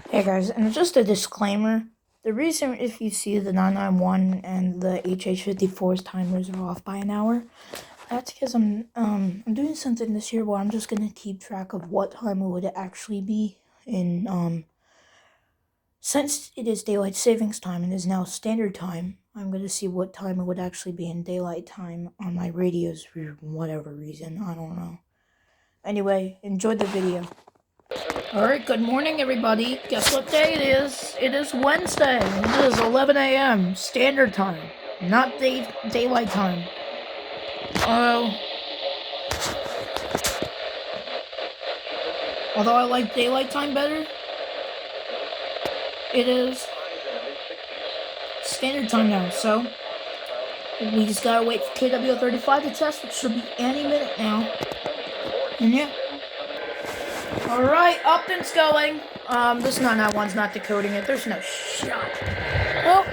Hey guys, and just a disclaimer. The reason if you see the 991 and the HH54's timers are off by an hour, that's because I'm doing something this year where I'm just gonna keep track of what time it would actually be in since it is daylight savings time and is now standard time. I'm gonna see what time it would actually be in daylight time on my radios for whatever reason. I don't know. Anyway, enjoy the video. Alright, good morning everybody. Guess what day it is? It is Wednesday. It is 11 a.m. Standard time. Not daylight time. Although I like daylight time better, it is standard time now, so we just gotta wait for KWO35 to test, which should be any minute now. And yeah. Alright, Upton's going. This 991's not decoding it. There's no shot. Well,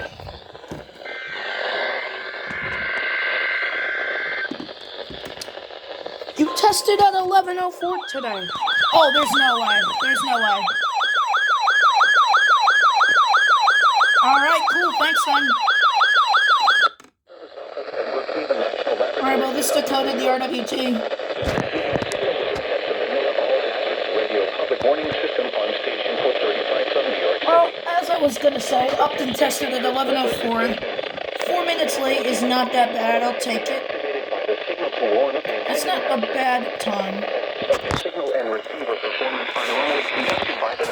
you tested at 11:04 today. Oh, there's no way. There's no way. Alright, cool. Thanks, then. Alright, well, this decoded the RWT. Well, as I was gonna say, Upton tested at 11:04. 4 minutes late is not that bad. I'll take it. That's not a bad time. Signal and receiver performance are normally conducted by the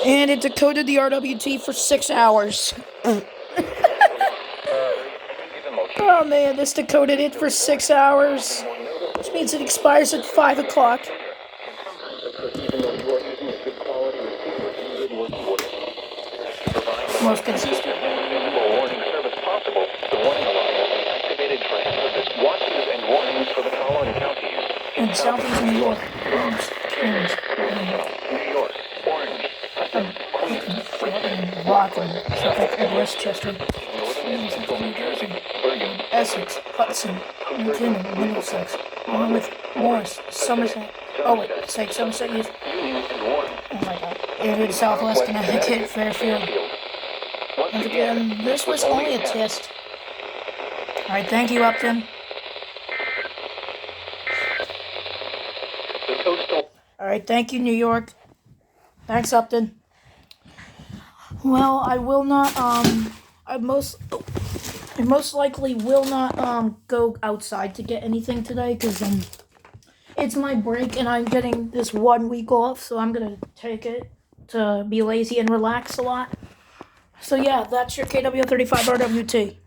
and it decoded the RWT for 6 hours. Oh man, this decoded it for 6 hours, which means it expires at 5 o'clock. Most consistent. Warning service possible. The warning alarm has been activated for service watches and warnings for the following counties. In southeast New York, Kansas, New York, Orange, Queens, Rockland, Suffolk, and Westchester, New Jersey, Bergen, Essex, Hudson, Newton, Middlesex, along with Morris, Somerset. Oh wait, say Somerset Youth. Oh my God. Everett, Southwest Connecticut, Fairfield. And again, this was only a test. Alright, thank you, Upton. Alright, thank you, New York. Thanks, Upton. Well, I will not, I most likely will not, go outside to get anything today, because, it's my break, and I'm getting this 1 week off, so I'm gonna take it to be lazy and relax a lot. So yeah, that's your KWO35 RWT.